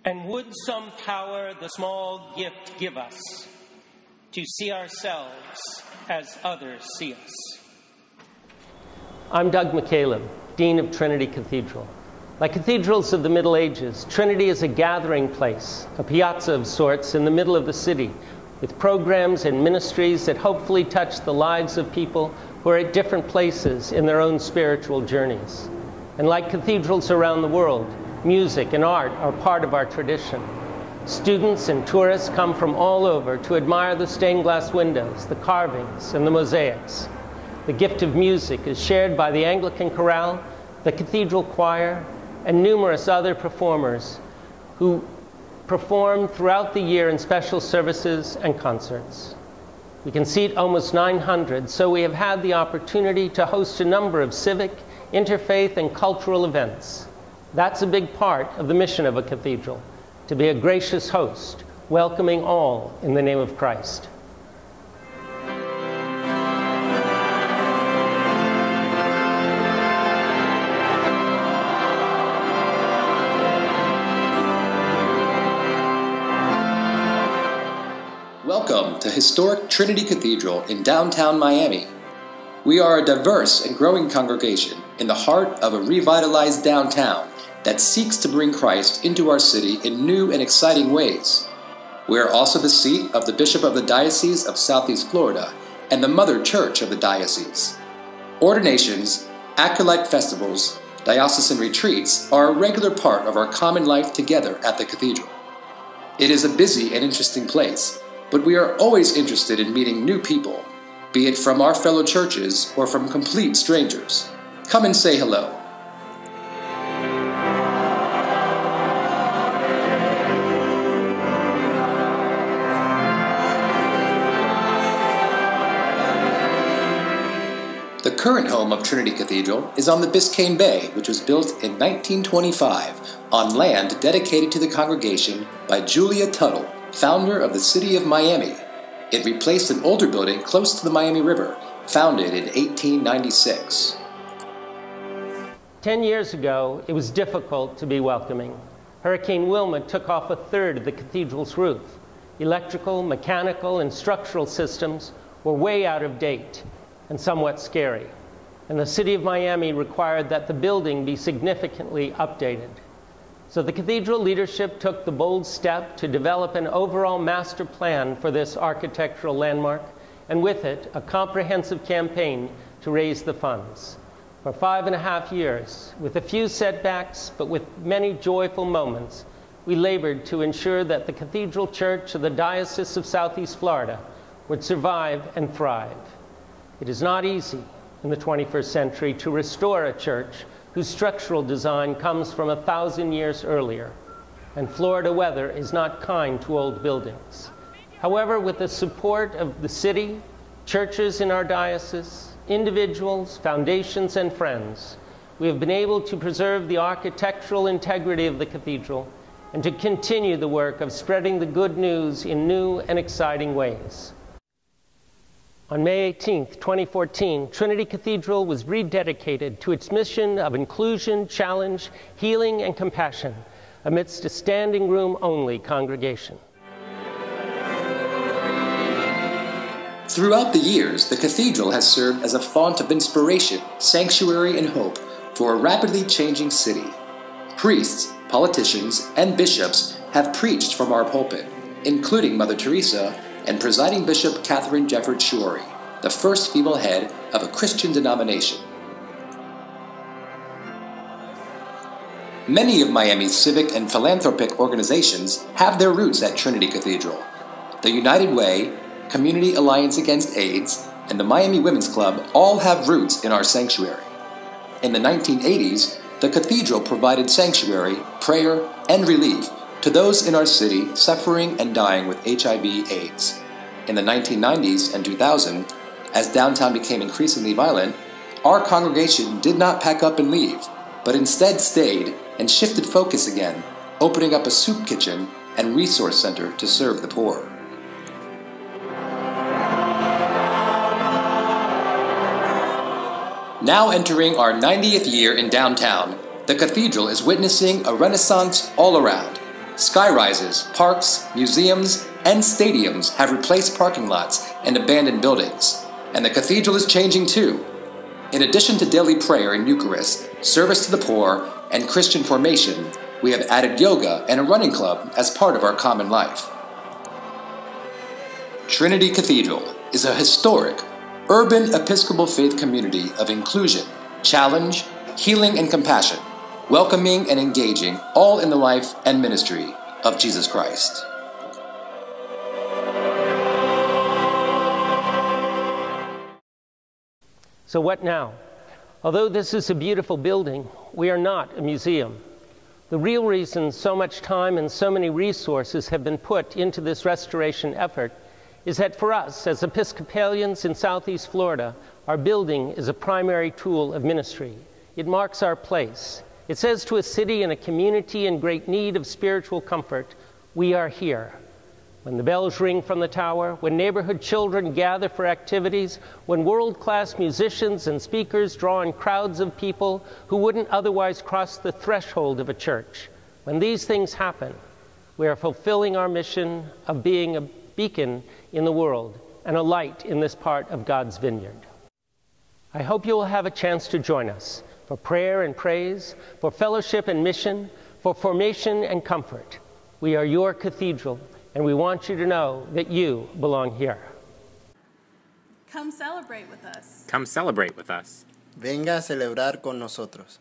And would some power the small gift give us to see ourselves as others see us? I'm Doug McCaleb, Dean of Trinity Cathedral. Like cathedrals of the Middle Ages, Trinity is a gathering place, a piazza of sorts in the middle of the city, with programs and ministries that hopefully touch the lives of who are at different places in their own spiritual journeys. And like cathedrals around the world, music and art are part of our tradition. Students and tourists come from all over to admire the stained glass windows, the carvings, and the mosaics. The gift of music is shared by the Anglican chorale, the cathedral choir, and numerous other performers who perform throughout the year in special services and concerts. We can seat almost 900, so we have had the opportunity to host a number of civic, interfaith, and cultural events. That's a big part of the mission of a cathedral, to be a gracious host, welcoming all in the name of Christ. Welcome to historic Trinity Cathedral in downtown Miami. We are a diverse and growing congregation in the heart of a revitalized downtown that seeks to bring Christ into our city in new and exciting ways. We are also the seat of the Bishop of the Diocese of Southeast Florida and the Mother Church of the Diocese. Ordinations, acolyte festivals, diocesan retreats are a regular part of our common life together at the cathedral. It is a busy and interesting place, but we are always interested in meeting new people, be it from our fellow churches or from complete strangers. Come and say hello. The current home of Trinity Cathedral is on the Biscayne Bay, which was built in 1925 on land dedicated to the congregation by Julia Tuttle, founder of the city of Miami. It replaced an older building close to the Miami River, founded in 1896. 10 years ago, it was difficult to be welcoming. Hurricane Wilma took off a third of the cathedral's roof. Electrical, mechanical, and structural systems were way out of date and somewhat scary. And the city of Miami required that the building be significantly updated. So the cathedral leadership took the bold step to develop an overall master plan for this architectural landmark, and with it, a comprehensive campaign to raise the funds. For 5.5 years, with a few setbacks, but with many joyful moments, we labored to ensure that the Cathedral Church of the Diocese of Southeast Florida would survive and thrive. It is not easy in the 21st century to restore a church whose structural design comes from 1,000 years earlier, and Florida weather is not kind to old buildings. However, with the support of the city, churches in our diocese, individuals, foundations, and friends, we have been able to preserve the architectural integrity of the cathedral and to continue the work of spreading the good news in new and exciting ways. On May 18, 2014, Trinity Cathedral was rededicated to its mission of inclusion, challenge, healing, and compassion amidst a standing room-only congregation. Throughout the years, the cathedral has served as a font of inspiration, sanctuary, and hope for a rapidly changing city. Priests, politicians, and bishops have preached from our pulpit, including Mother Teresa and Presiding Bishop Catherine Jefferts Schori, the first female head of a Christian denomination. Many of Miami's civic and philanthropic organizations have their roots at Trinity Cathedral. The United Way, Community Alliance Against AIDS, and the Miami Women's Club all have roots in our sanctuary. In the 1980s, the cathedral provided sanctuary, prayer, and relief to those in our city suffering and dying with HIV/AIDS. In the 1990s and 2000, as downtown became increasingly violent, our congregation did not pack up and leave, but instead stayed and shifted focus again, opening up a soup kitchen and resource center to serve the poor. Now entering our 90th year in downtown, the cathedral is witnessing a renaissance all around. Skyrises, parks, museums, and stadiums have replaced parking lots and abandoned buildings, and the cathedral is changing too. In addition to daily prayer and Eucharist, service to the poor, and Christian formation, we have added yoga and a running club as part of our common life. Trinity Cathedral is a historic, urban Episcopal faith community of inclusion, challenge, healing, and compassion, welcoming and engaging all in the life and ministry of Jesus Christ. So what now? Although this is a beautiful building, we are not a museum. The real reason so much time and so many resources have been put into this restoration effort is that for us, as Episcopalians in Southeast Florida, our building is a primary tool of ministry. It marks our place. It says to a city and a community in great need of spiritual comfort, we are here. When the bells ring from the tower, when neighborhood children gather for activities, when world-class musicians and speakers draw in crowds of people who wouldn't otherwise cross the threshold of a church, when these things happen, we are fulfilling our mission of being a beacon in the world and a light in this part of God's vineyard. I hope you will have a chance to join us for prayer and praise, for fellowship and mission, for formation and comfort. We are your cathedral, and we want you to know that you belong here. Come celebrate with us. Come celebrate with us. Venga a celebrar con nosotros.